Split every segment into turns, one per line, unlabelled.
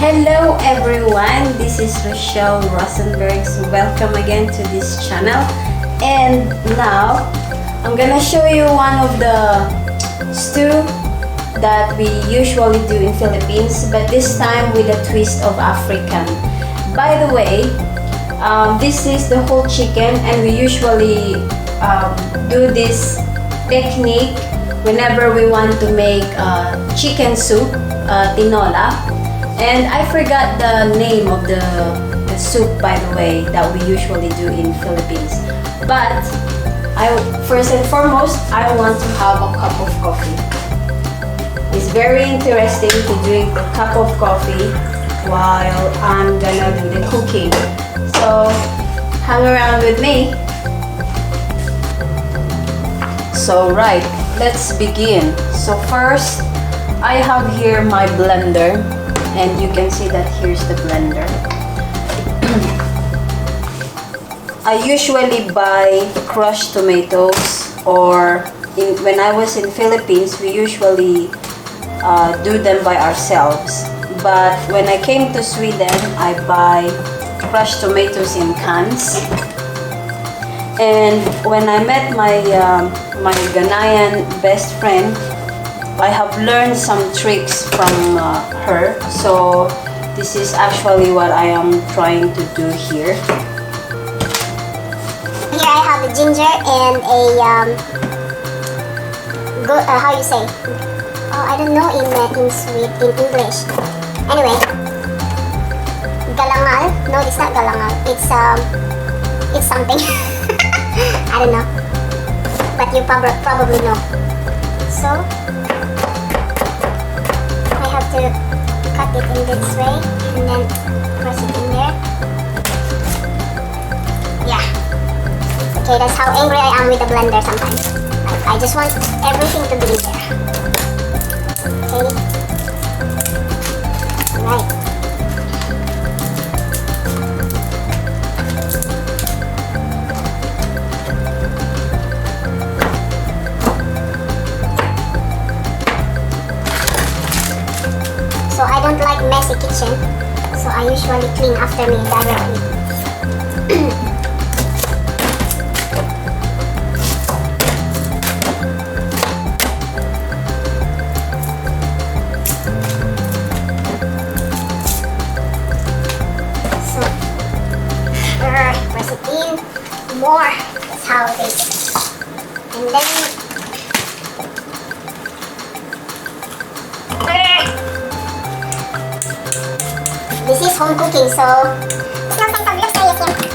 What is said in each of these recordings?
Hello everyone, this is Rochelle Rosenberg. So welcome again to this channel. And now I'm gonna show you one of the stew that we usually do in Philippines, but this time with a twist of African. By the way, this is the whole chicken, and we usually do this technique whenever we want to make chicken soup, tinola. And I forgot the name of the soup, by the way, that we usually do in Philippines. But first and foremost, I want to have a cup of coffee. It's very interesting to drink a cup of coffee while I'm gonna do the cooking. So hang around with me. So right, let's begin. So first, I have here my blender. And you can see that here's the blender. I usually buy crushed tomatoes, or when I was in Philippines, we usually do them by ourselves. But when I came to Sweden, I buy crushed tomatoes in cans. And when I met my Ghanaian best friend, I have learned some tricks from her, so this is actually what I am trying to do here.
Here I have a ginger and a how you say? Oh, I don't know in English. Anyway, galangal. No, it's not galangal. It's something. I don't know, but you probably know. So to cut it in this way and then press it in there. Yeah. Okay, that's how angry I am with the blender sometimes. I just want everything to be in there. Okay. Right. So I don't like messy kitchen, so I usually clean after me directly. So, press it in more. That's how it is. And then this is home cooking, so it's no sense of luxurious here.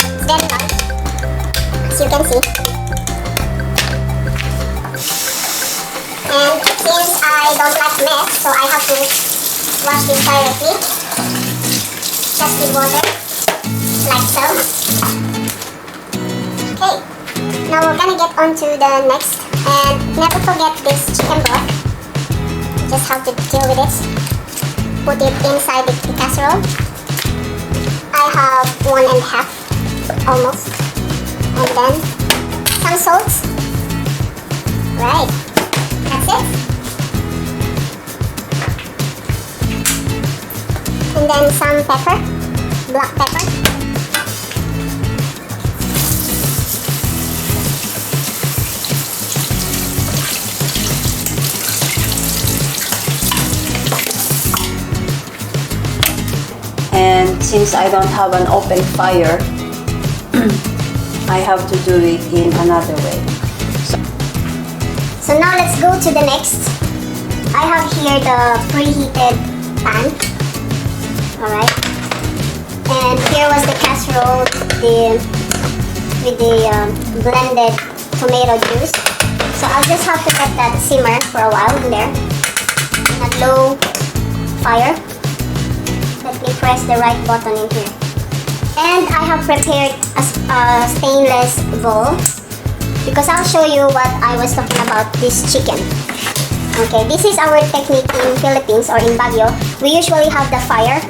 It's very large, as you can see. And since I don't like mess, so I have to wash this directly, just with water, like so. Okay, now we're gonna get on to the next, and never forget this chicken broth. Just have to deal with it. Put it inside the casserole. I have 1.5 almost. And then some salt. Right. That's it. And then some pepper. Black pepper.
And since I don't have an open fire, I have to do it in another way.
So now let's go to the next. I have here the preheated pan. Alright. And here was the casserole with the blended tomato juice. So I'll just have to let that simmer for a while in there. On a low fire. Let me press the right button in here. And I have prepared a stainless bowl because I'll show you what I was talking about this chicken. Okay, this is our technique in Philippines or in Baguio. We usually have the fire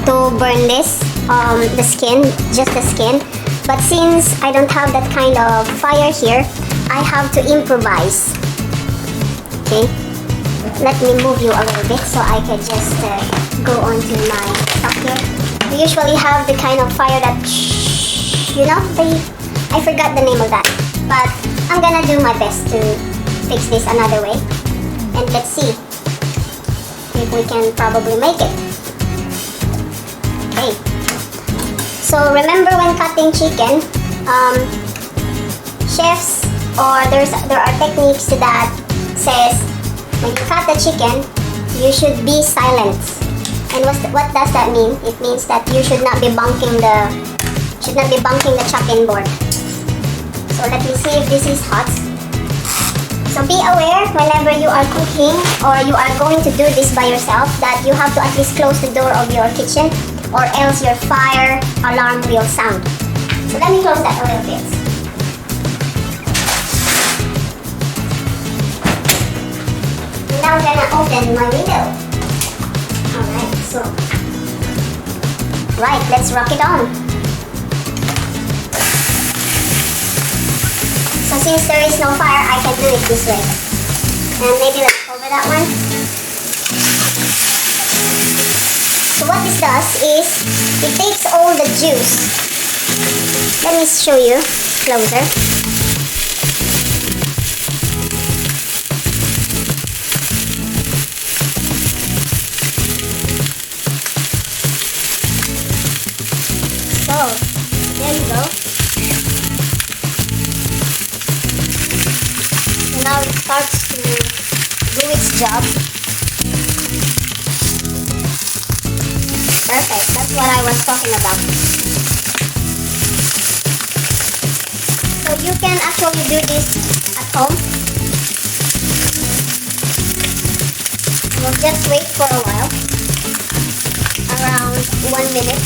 to burn this, the skin, just the skin. But since I don't have that kind of fire here, I have to improvise. Okay, let me move you a little bit so I can just go on to my top here. We usually have the kind of fire that, you know, I forgot the name of that. But I'm gonna do my best to fix this another way. And let's see if we can probably make it. Okay. So remember when cutting chicken, chefs or there are techniques that says when you cut the chicken, you should be silent. And what does that mean? It means that you should not be bunking the chopping board. So let me see if this is hot. So be aware whenever you are cooking or you are going to do this by yourself that you have to at least close the door of your kitchen or else your fire alarm will sound. So let me close that a little bit. Now I'm gonna open my window. Alright, so right, let's rock it on. So since there is no fire, I can do it this way. And maybe let's cover that one. So what this does is, it takes all the juice. Let me show you closer. There you go. So now it starts to do its job. Perfect. That's what I was talking about. So you can actually do this at home. We'll just wait for a while. Around 1 minute.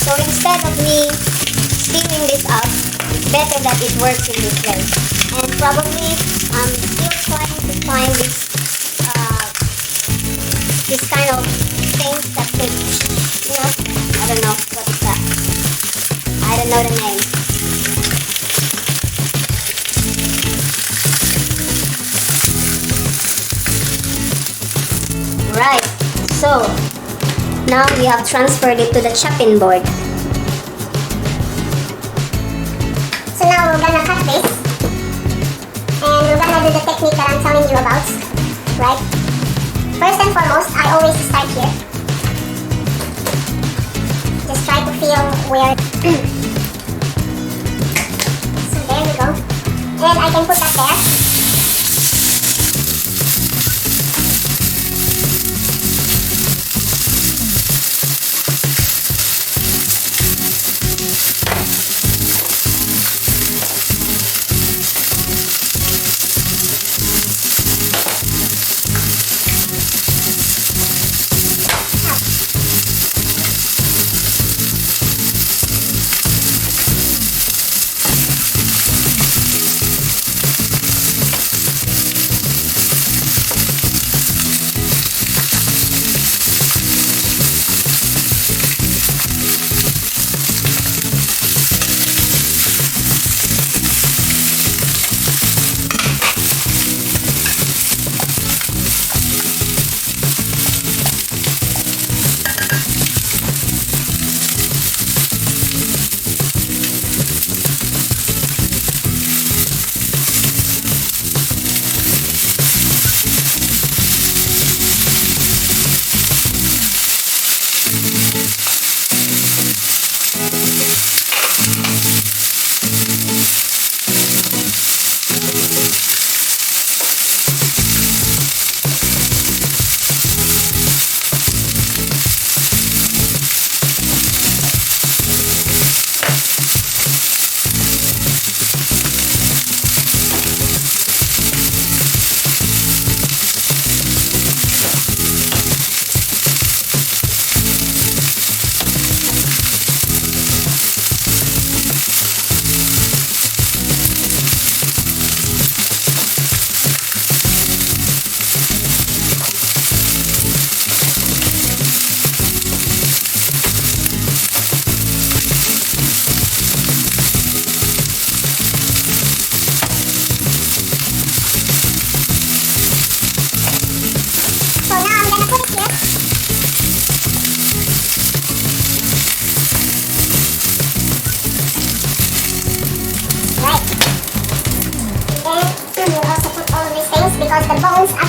So instead of me steaming this up, it's better that it works in this way. And probably I'm still trying to find this kind of things that could, you know, I don't know what is that. I don't know the name. Right. So now we have transferred it to the chopping board. So now we're gonna cut this. And we're gonna do the technique that I'm telling you about. Right? First and foremost, I always start here. Just try to feel where... So there we go. And I can put that there.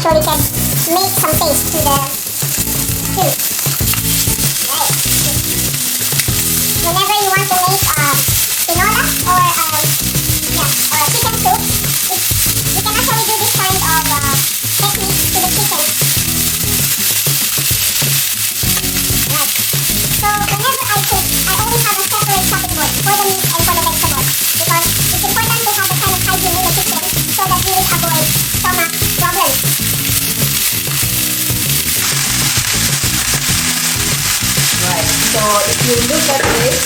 so they can make some taste to the stew. Right. Whenever you want to make tinola or chicken soup, you can actually do this kind of technique to the chicken. Right. So whenever I cook, I always have a separate chopping board for the meat and for the vegetables because it's important to have the kind of hygiene in the kitchen so that you will avoid stomach problems.
Right. So if you look at this,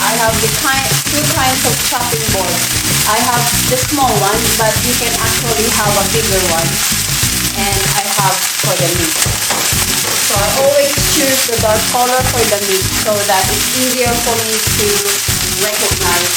I have two kinds of chopping boards. I have the small one, but you can actually have a bigger one. And I have for the meat. So I always choose the dark color for the meat so that it's easier for me to recognize.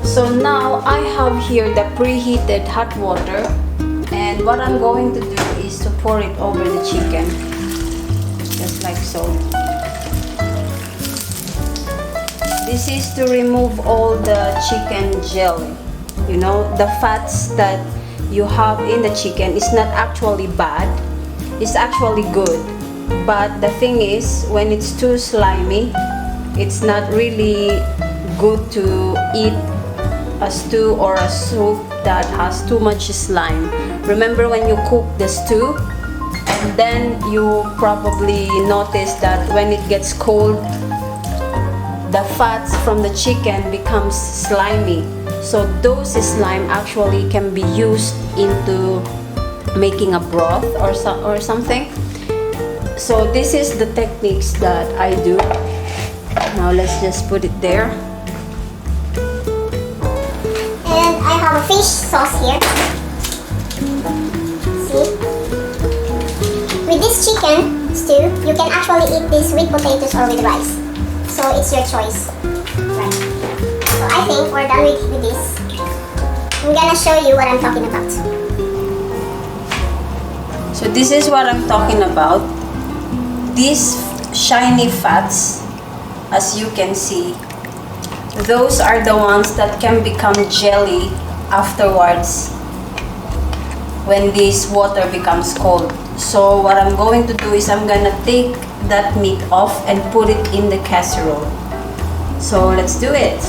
So now I have here the preheated hot water, and what I'm going to do is to pour it over the chicken, just like so. This is to remove all the chicken jelly. You know, the fats that you have in the chicken is not actually bad, it's actually good. But the thing is, when it's too slimy, it's not really good to eat a stew or a soup that has too much slime. Remember when you cook the stew, and then you probably notice that when it gets cold, the fats from the chicken becomes slimy. So those slime actually can be used into making a broth or something. So this is the techniques that I do. Now let's just put it there.
And I have a fish sauce here. See? With this chicken stew, you can actually eat this with potatoes or with rice. So it's your choice. Right. So I think we're done with this. I'm gonna show you what I'm talking about.
So this is what I'm talking about. These shiny fats, as you can see, those are the ones that can become jelly afterwards when this water becomes cold. So what I'm going to do is I'm gonna take that meat off and put it in the casserole. So let's do it.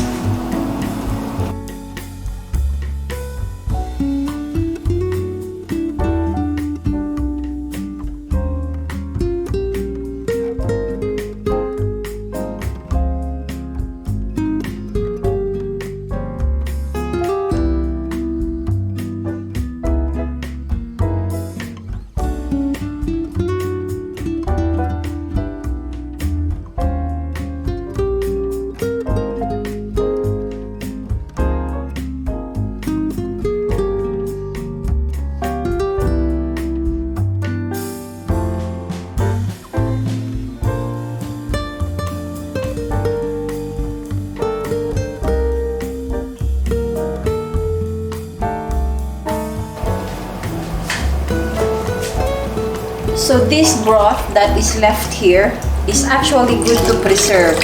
So this broth that is left here is actually good to preserve.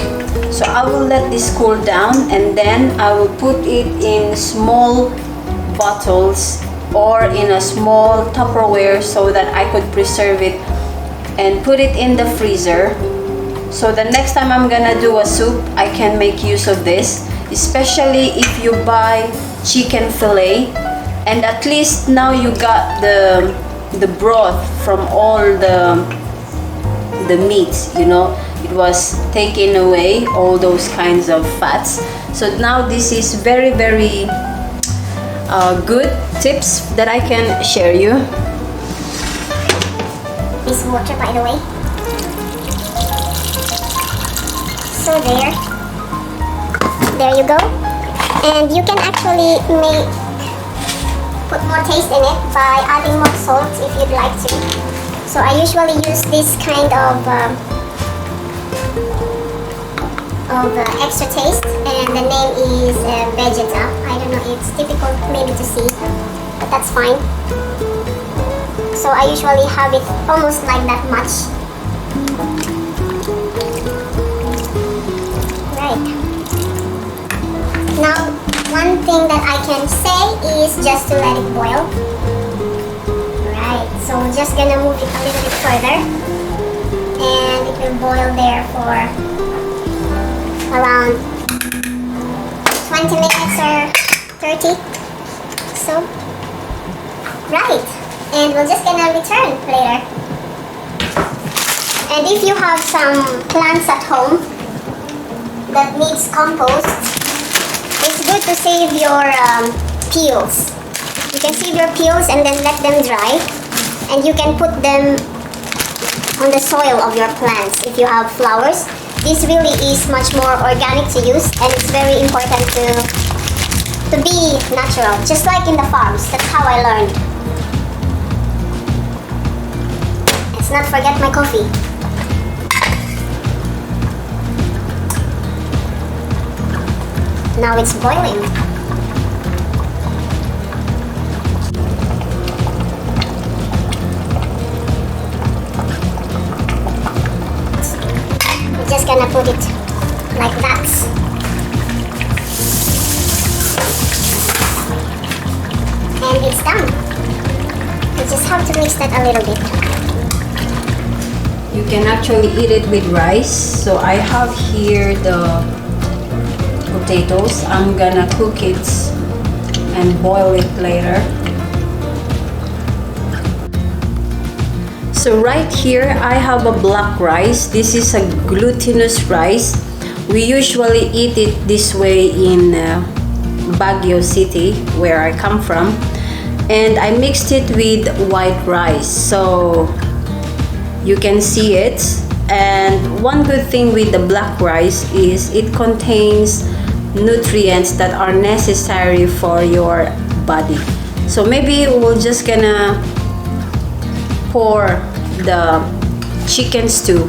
So I will let this cool down, and then I will put it in small bottles or in a small Tupperware so that I could preserve it and put it in the freezer. So the next time I'm gonna do a soup, I can make use of this, especially if you buy chicken fillet, and at least now you got the broth from all the meats, you know, it was taken away, all those kinds of fats. So now this is very good tips that I can share you.
This water, by the way. So there you go. And you can actually put more taste in it by adding more salt if you'd like to. So I usually use this kind of extra taste, and the name is Bendeatha. I don't know, it's difficult maybe to see, but that's fine. So I usually have it almost like that much. Right. Now, one thing that I can say is just to let it boil. Right, so we're just gonna move it a little bit further, and it will boil there for around 20 minutes or 30. So, right, and we're just gonna return later. And if you have some plants at home that needs compost, it's good to save your peels. You can save your peels and then let them dry, and you can put them on the soil of your plants if you have flowers. This really is much more organic to use, and it's very important to be natural, just like in the farms. That's how I learned. Let's not forget my coffee. Now it's boiling. We're just gonna put it like that. And it's done. We just have to mix that a little bit.
You can actually eat it with rice. So I have here the potatoes. I'm gonna cook it and boil it later. So right here I have a black rice. This is a glutinous rice. We usually eat it this way in Baguio City, where I come from, and I mixed it with white rice so you can see it. And one good thing with the black rice is it contains nutrients that are necessary for your body. So maybe we're just gonna pour the chicken stew.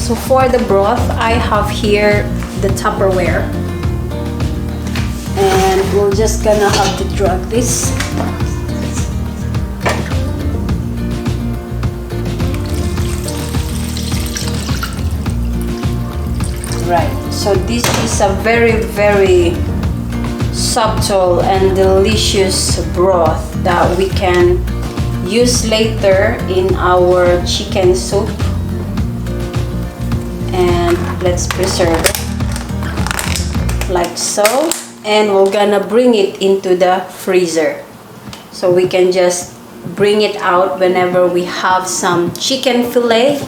So for the broth, I have here the Tupperware, and we're just gonna have to drag this. Right, so this is a very subtle and delicious broth that we can use later in our chicken soup. And let's preserve it like so, and we're gonna bring it into the freezer so we can just bring it out whenever we have some chicken fillet.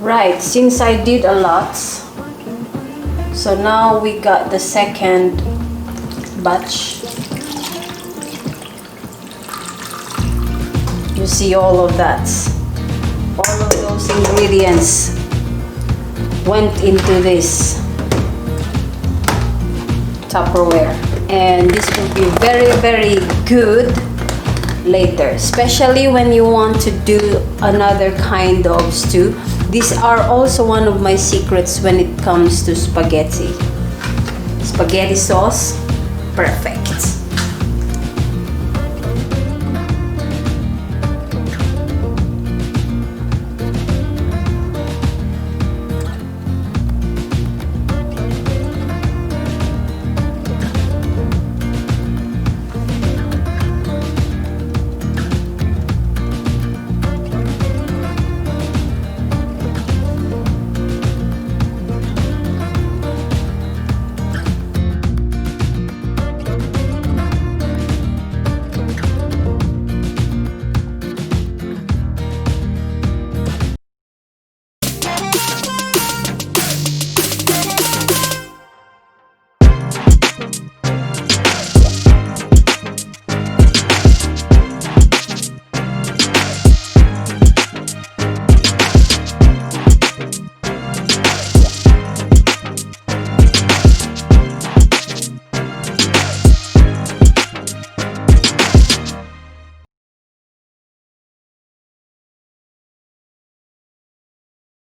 Right, since I did a lot, so now we got the second batch. You see all of that. All of those ingredients went into this Tupperware. And this will be very, very good later, especially when you want to do another kind of stew. These are also one of my secrets when it comes to spaghetti. Spaghetti sauce, perfect.